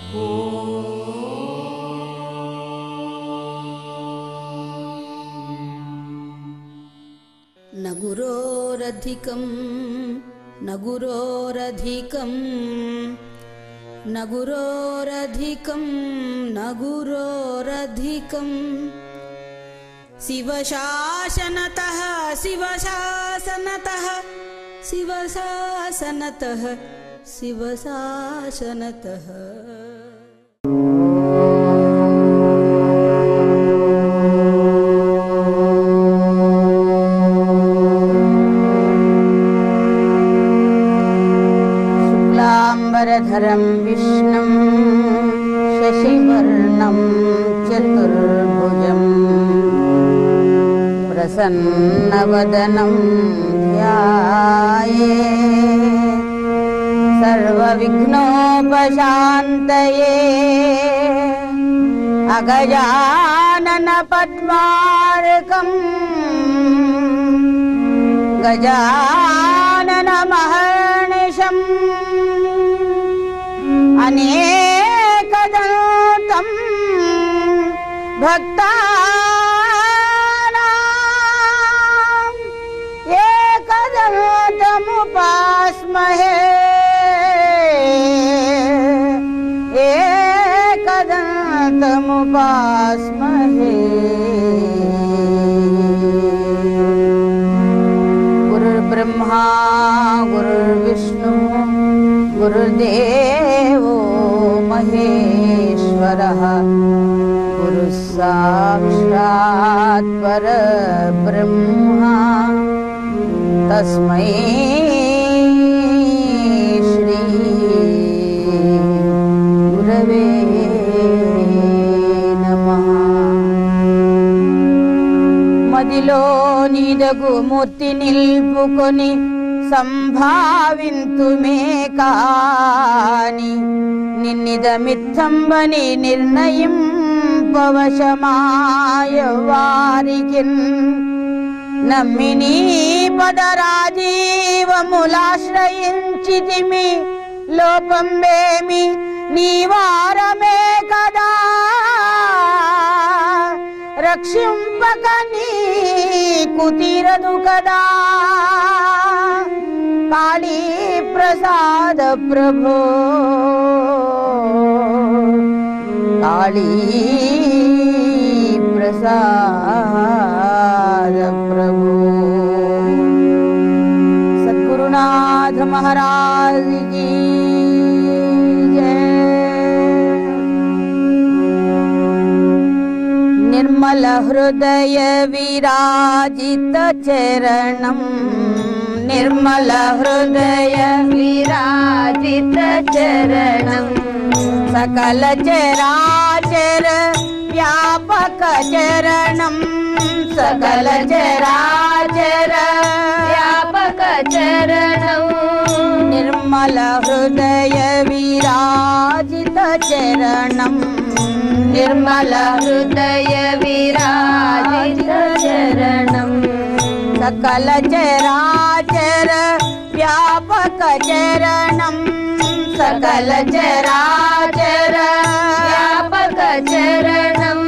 न गुरोरधिकं न गुरोरधिकं न गुरोरधिकं न गुरोरधिकं शिवशासनतः शिवशासनतः शिवशासनतः शिवशासनतः शुक्लाम्बरधरं विष्णुं शशिवर्णं चतुर्भुजं प्रसन्नवदनं ध्यायेत् सर्वविघ्नोपशान्तये अगजाननपद्मार्कं गजाननमहर्निशम् अनेकदन्तं भक्तानां एकदन्तमुपास्महे एकदन्तमुपास्महे। गुरुर्ब्रह्मा गुरुर्विष्णु गुरुर्देवो महेश्वरः गुरुः साक्षात् परब्रह्मा तस्मै श्री गुरवे नमः। మదిలో నీదగు మూర్తి నిల్పుకొని సంభావింతుమే కాని నిన్నిదమిత్తంబని నిర్ణయింపవశమాయ వారికిన్ నమ్మిని పదరాజీవములాశ్రయించితిమి లోపంబేమి నీవారమే కదా రక్షింపక నీకు తీరదు కదా కాళీ ప్రసాద ప్రభో కాళీ ప్రసాద ప్రభో। सद्गुरुनाथ महाराज की जय। निर्मल हृदय विराजित चरणं निर्मल हृदय विराजित चरणं सकल चराचर व्यापक चरणं सकल चराचर व्यापक चरणं निर्मल हृदय विराजित चरणं निर्मल हृदय विराजित चरणं सकल चराचर व्यापक चरणं सकल चराचर व्यापक चरणं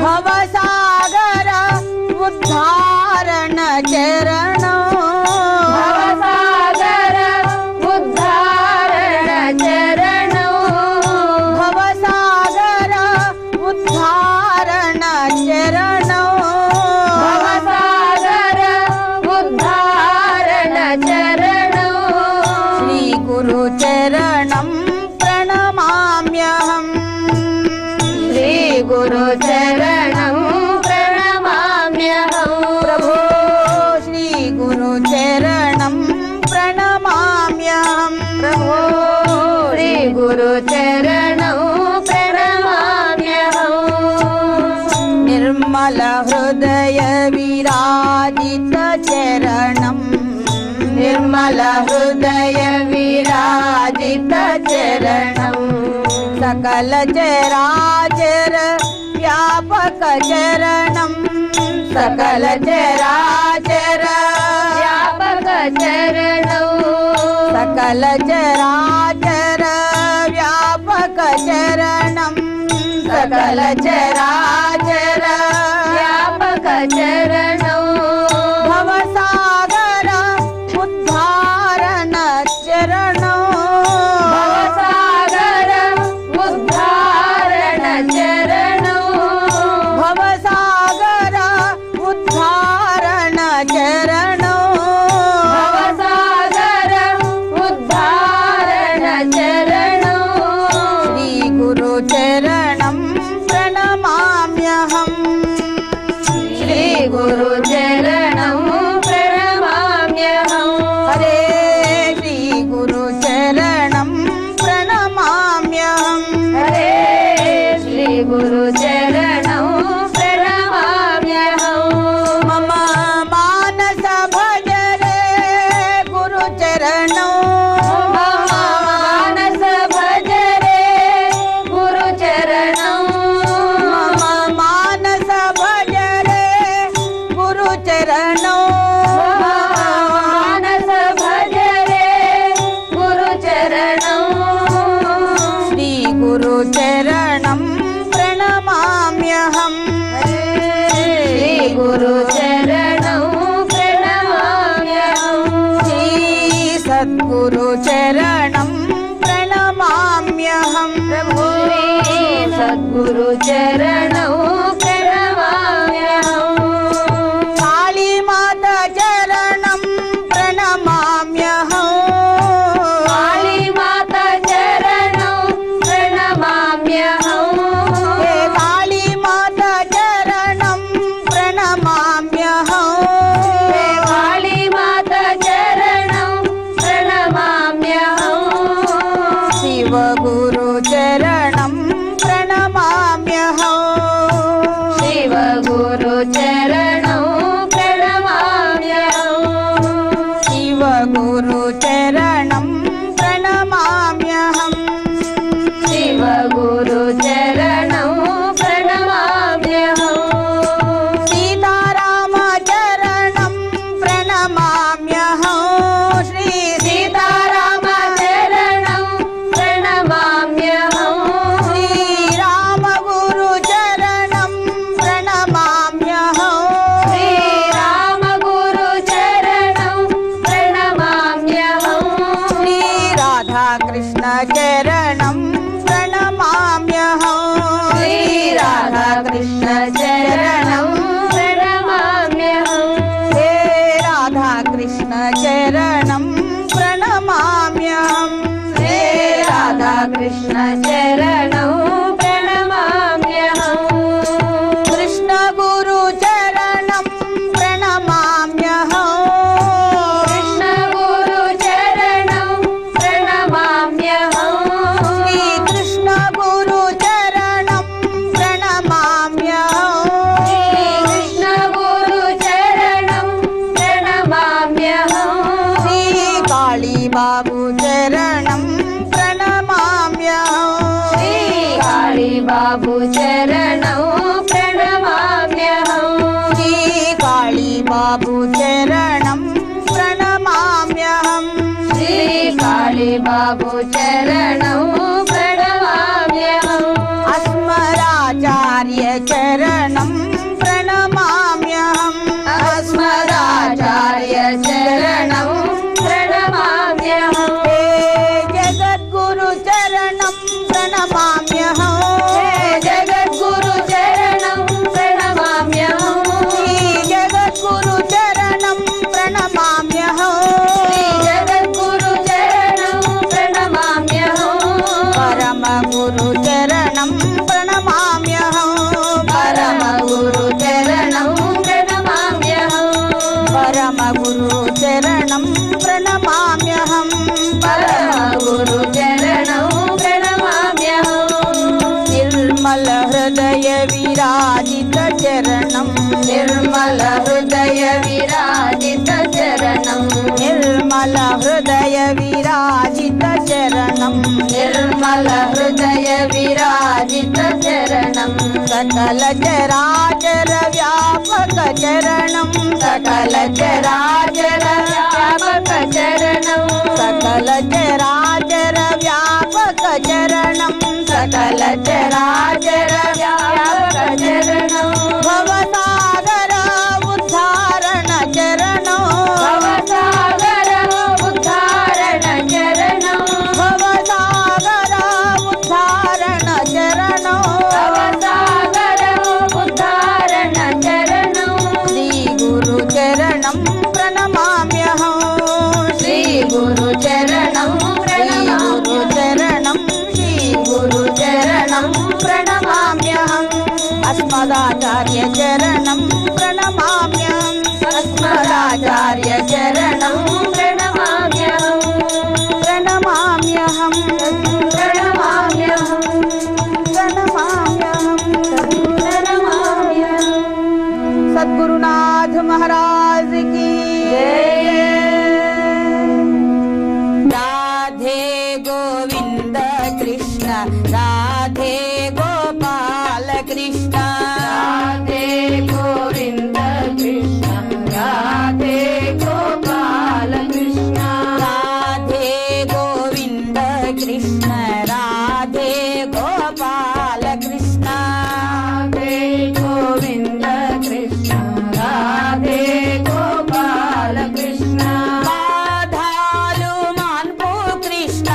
भवसागर उद्धारण चरणं भवसागर उद्धारण चरणं भवसागर उद्धारण चरणं भवसागर उद्धारण चरणं श्री गुरु चरणं प्रणमाम्यहं श्री गुरु चरणं प्रणमाम्यहं प्रभो श्री गुरु चरणं प्रणमाम्यहं प्रभो श्री गुरु चरणं प्रणमाम्यहं निर्मल हृदय विराजित चरणं निर्मल हृदय विराजित चरणं सकल चराचर व्यापक चरणं सकल चराचर व्यापक चरणं सकल चराचर व्यापक चरणं सकल चराचर व्यापक चरणं भवसागर उद्धारण चरणं भवसागर उद्धारण चरणं भवसागर उद्धारण चरणं भवसागर उद्धारण चरणं श्री गुरु चरणं प्रणमाम्यहम् श्री गुरु चरणं प्रणमाम्यहम् हरे श्री गुरु चरणं प्रणमाम्यहम् हरे श्री गुरु चरणं प्रणमाम्यहम् मम मानस भजरे गुरु चरणं मम मानस भजरे गुरु चरणं मम मानस भजरे गुरु चरणं मानस भजरे गुरु चरणं श्री गुरु चरणं प्रणमाम्यहम् श्री गुरु चरणं प्रणमाम्यहम् श्री सद्गुरु चरणं प्रणमाम्यहम् श्री सद्गुरु चरणं प्रणमाम्यहम् काली माता चरणं प्रणमाम्यहम् काली माता चरणं प्रणमाम्यहम् हे काली माता चरणं प्रणमाम्यहम् हे काली माता चरणं प्रणमाम्यहम् शिव गुरु चरणं प्रणमाम्यहम् शिव गुरु चरणं प्रणमाम्यहम् शिव गुरु चरणं प्रणमाम्यहम् शिव गुरु चरणं प्रणमाम्यहम् सीताराम चरणं प्रणमाम्यहम् श्री सीताराम चरणं प्रणमाम्यहम् श्रीराम गुरु चरणं प्रणमाम्यहम् श्रीराम गुरु चरणं प्रणमाम्यहम् श्री राधा कृष्ण चरणं प्रणमाम्यहम् श्री राधा कृष्ण चरणं प्रणमाम्यहम् हे राधा कृष्ण चरणं प्रणमाम्यहम् हे राधा कृष्ण चरणं प्रणमाम्यहम् कृष्ण गुरु चरणं प्रणमाम्यहम् कृष्ण गुरु चरणं प्रणमाम्यहम् श्री कृष्ण गुरु चरणं प्रणमाम्यहम् श्री कृष्ण गुरु चरणं प्रणमाम्यहम् श्री काली बाबू चरणं प्रणमाम्यहम् श्री काली बाबू चरणं प्रणमाम्यहम् श्री काली बाबू चरणं प्रणमाम्यहम् श्री काली बाबू चरणं प्रणमाम्यहम् अस्मदाचार्य चरणं प्रणमाम्यहम् अस्मदाचार्य चरणं प्रणमाम्यहम् हे जगद्गुरु चरणं प्रणमाम्यहम् हे जगद्गुरु चरणं प्रणमाम्यहम् श्री जगद्गुरु चरणं प्रणमाम्यहम् श्री जगद्गुरु चरणं प्रणमाम्यहम् परम गुरु चरणं प्रणमाम्यहम् परम गुरु चरणं प्रणमाम्यहम् परम गुरु चरणं प्रणमाम्यहम् परम गुरु चरणं प्रणमाम्यहम् निर्मल हृदय विराजित चरणं निर्मल हृदय विराजित चरणं निर्मल हृदय विराजित चरणं निर्मल हृदय विराजित चरणं सकल चराचर व्यापक चरणं सकल चराचर व्यापक चरणं सकल चराचर व्यापक चरणं सकल चराचर व्यापक चरणो भवसागर उद्धारण चरणो भवसागर उद्धारण चरणो भवसागर उद्धारण चरणो भवसागर उद्धारण चरणो श्री गुरु चरणं प्रणमाम्यहं श्री गुरु चरणं प्रणमाम्यहम् अस्मदाचार्य चरणं प्रणमाम्यहम् अस्मदाचार्य चरणं प्रणमाम्यहम् प्रणमाम्यहम् प्रणमाम्यहम् प्रणमाम्यहम् प्रणमाम्यहम् सद्गुरुनाथ महाराज की राधे गोविंद कृष्ण राधे गोपाल कृष्ण राधे गोविंद कृष्ण राधे गोपाल कृष्ण राधे गोविंद कृष्ण राधे गोपाल कृष्ण राधे गोविंद कृष्ण राधे गोपाल कृष्ण बाधालु मानपु कृष्ण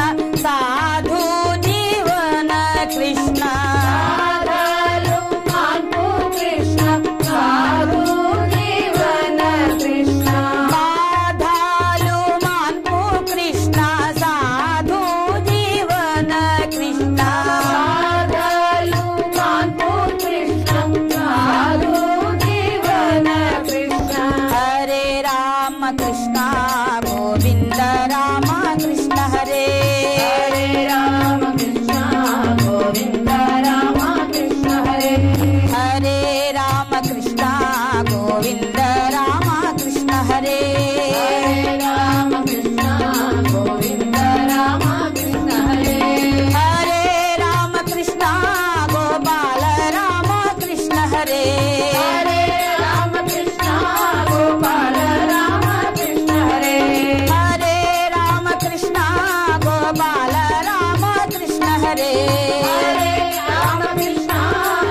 साधु जीवन कृष्ण बाधालु मानपु कृष्ण साधु जीवन कृष्ण बाधालु मानपु कृष्ण साधु जीवन कृष्ण बाधालु मानपु कृष्ण साधु जीवन कृष्ण हरे राम कृष्ण गोविंद राम कृष्ण हरे हरे राम कृष्ण गोविंद राम कृष्ण हरे हरे राम कृष्ण गोविंद राम कृष्ण हरे हरे राम कृष्ण गोविंद राम कृष्ण हरे हरे राम कृष्ण गोपाल राम कृष्ण हरे हरे राम कृष्ण गोपाल राम कृष्ण हरे हरे राम कृष्ण गोपाल राम कृष्ण हरे हरे राम कृष्ण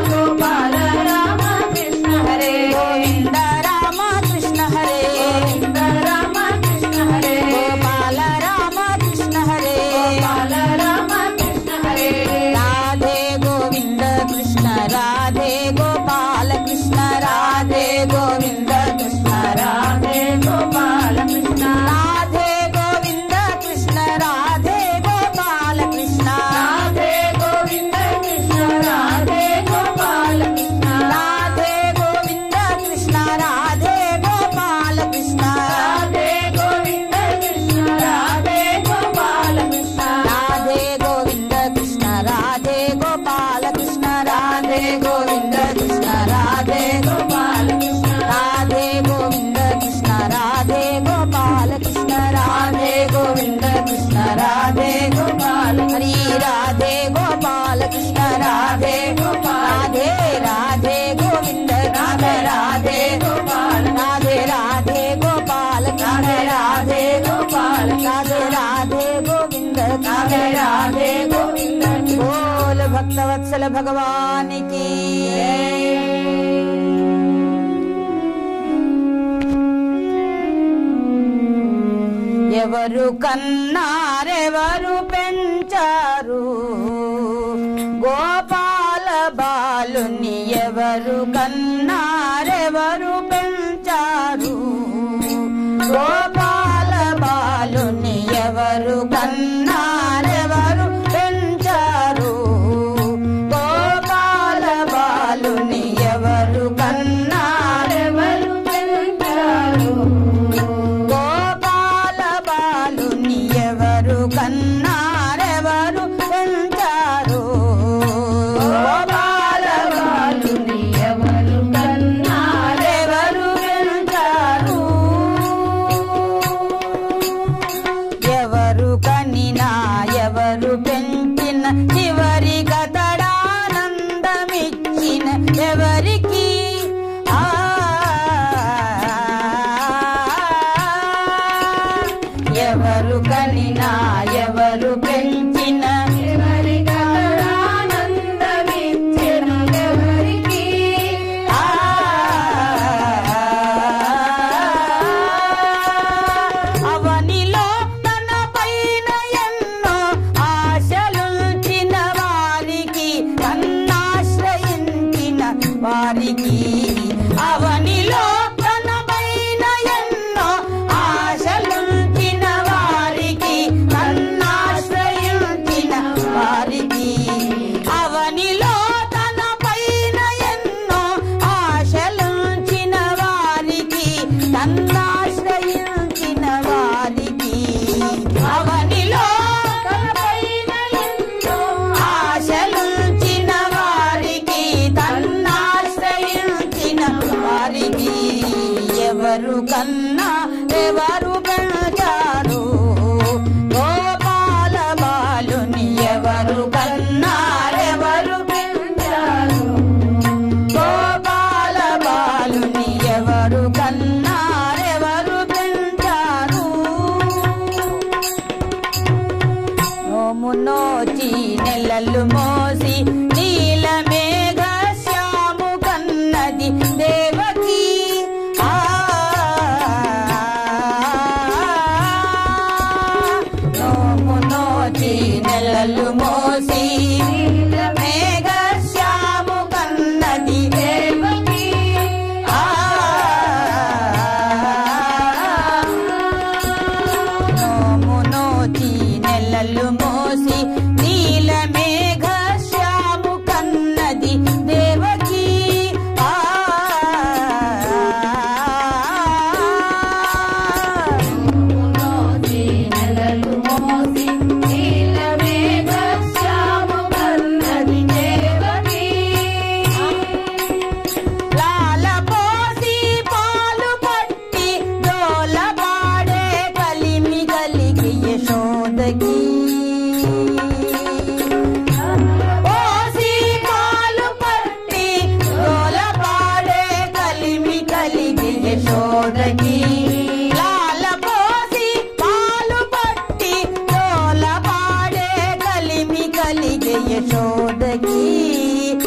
गोपाल राम कृष्ण हरे गोविंद राम कृष्ण हरे गोविंद राम कृष्ण हरे गोपाल राम कृष्ण हरे गोपाल राम कृष्ण हरे राधे गोविंद कृष्ण राधे गोपाल कृष्ण राधे गोविंद कृष्ण राधे गोपाल कृष्ण राधे गोविंद कृष्ण राधे गोपाल कृष्ण राधे गोविंद कृष्ण राधे गोपाल कृष्ण राधे गोविंद कृष्ण राधे गोपाल कृष्ण राधे गोविंद कृष्ण राधे गोपाल कृष्ण राधे गोविंद कृष्ण राधे गोपाल कृष्ण राधे गोविंद कृष्ण राधे गोपाल कृष्ण राधे गोविंद कृष्ण राधे गोपाल कृष्ण राधे गोविंद कृष्ण राधे गोपाल हरि राधे गोपाल कृष्ण राधे गोपाल राधे राधे गोविंद राधे राधे गोपाल राधे राधे गोपाल राधे राधे गोपाल राधे राधे गोविंद राधे राधे गोविंद बोल भक्तवत्सल भगवान की ఎవరు కన్నారెవరు పెంచారు గోపాల బాలుని ఎవరు కన్నారెవరు పెంచారు గోపాల బాలుని ఎవరు కన్నారెవరు పెంచారు గోపాల బాలుని ఎవరు కన్నారెవరు పెంచారు గోపాల బాలుని ఎవరు కన్నారెవరు పెంచారు గోపాల బాలుని ఎవరు కన్నారెవరు పెంచారు ఎవరు కనినా ఎవరు పెంచిన చివరి గతడానందమిచ్చిన ఎవరికి ఎవరు కనినా ఎవరు పెంచిన ఎవరి గతడానందమిచ్చిన వారికి అవనిలో తనపైన ఎన్నో ఆశలుంచిన వారికి తన్నాశ్రయించిన వారికి అవనిలో తనపైన ఎన్నో ఆశలుంచిన వారికి తన్నాశ్రయించిన వారికి అవనిలో తనపైన ఎన్నో ఆశలుంచిన వారికి తన్నాశ్రయించిన వారికి ఎవరు కన్నా ఎవరు పెంచారు గోపాల బాలుని ఎవరు కన్నారెవరు పెంచారు గోపాల బాలుని ఎవరు కన్నారెవరు పెంచారు నోము నోచి నెలలు మోసి నీల మేఘ శ్యాము కన్నది దేవకి నోము నోచి నెలలు మోసి నీల మేఘ శ్యాము కన్నది దేవకి నోము నోచి నెలలు మోసి నీల మేఘ శ్యాము కన్నది దేవకి నోచి నెలలు మోసి నీల మేఘ శ్యాము కన్నది దేవకి లాల పోసి పాలు పట్టి డోల పాడే కలిమి కలిగి యశోదకి పోసి పాలు పట్టి డోల పాడే కలిమి కలిగి యశోదకి లాల పోసి పాలు పట్టి డోల పాడే కలిమి కలిగి యశోదకి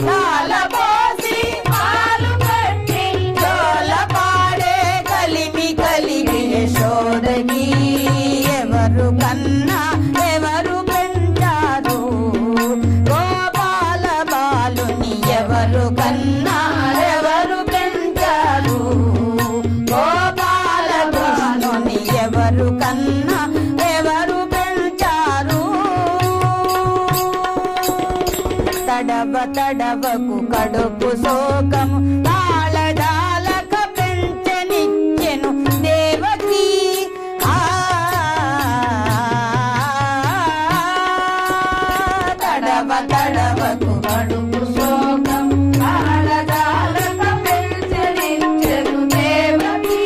లాల పోసి పాలు పట్టి డోల పాడే కలిమి కలిగి యశోదకి ఎవరు కన్నా ఎవరు పెంచారు గోపాల బాలుని ఎవరు కన్నా ఎవరు పెంచారు గోపాల కృష్ణుని ఎవరు కన్నా ఎవరు పెంచారు తడవ తడవకు కడుపు శోకము తాళదాలక పెంచనిచ్చెను దేవకి తడవ తడవకు కడుపు శోకం తాళదాలక పెంచనిచ్చెను దేవకి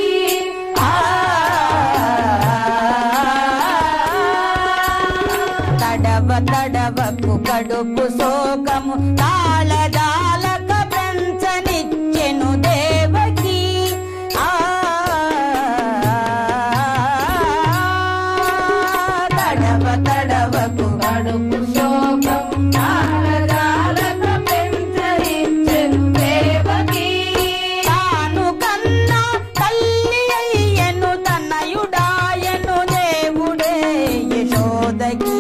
తడవ తడవకు కడుపు శోకము తాళదాలక పెంచనిచ్చెను దేవకి తడవ తడవకు కడుపు శోకం తాళదాలక పెంచనిచ్చెను దేవకి తాను కన్నా తల్లి అయ్యను తనయుడాయను దేవుడే యశోదకి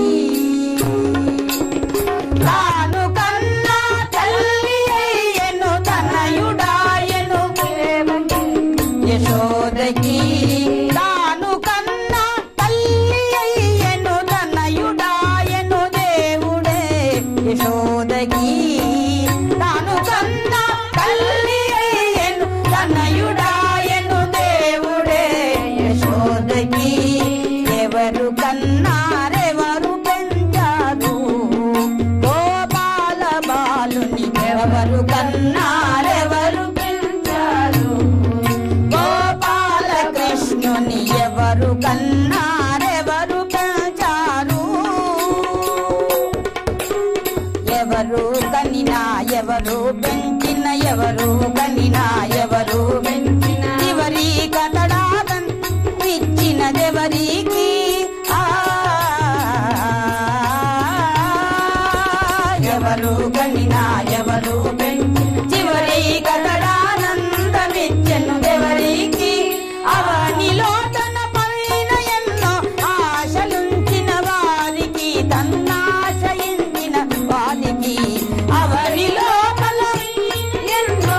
తాను కన్నా తల్లి అయ్యను తనయుడాయను దేవకి యశోదకి తాను కన్నా తల్లి అయ్యను తనయుడాయను దేవుడే యశోదకి తాను కన్నా తల్లి అయ్యను తనయుడాయను దేవుడే యశోదకి ఎవరు కన్నారెవరు పెంచారు గోపాల బాలుని ఎవరు కన్నారెవరు పెంచారు గోపాల కృష్ణుని ఎవరు కన్నారెవరు పెంచారు ఎవరు కనినా ఎవరు పెంచిన ఎవరు కనినా ఎవరు పెంచిన ఎవరి కతడాగన్ ఇచ్చినదెవరికి ఎవరు కనినా ఎవరు పెంచిన చివరి కతడానందమిచ్చెను ఎవరికి అవనిలో తన పైన ఎన్నో ఆశలుంచిన వారికి తన్నాశయించిన వారికి అవనిలో ఎన్నో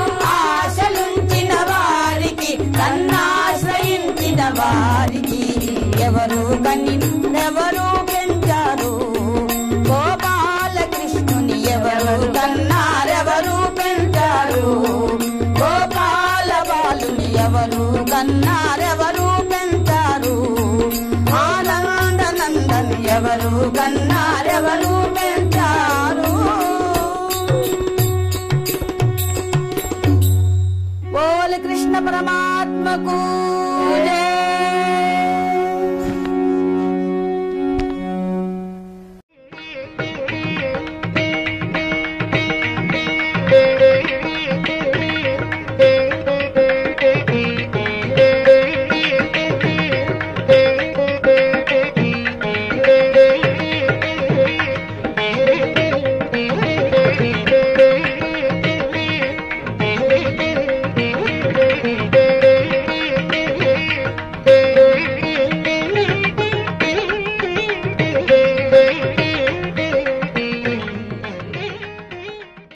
ఎవరు పెంచారు. బోల్ కృష్ణ పరమాత్మకు జై.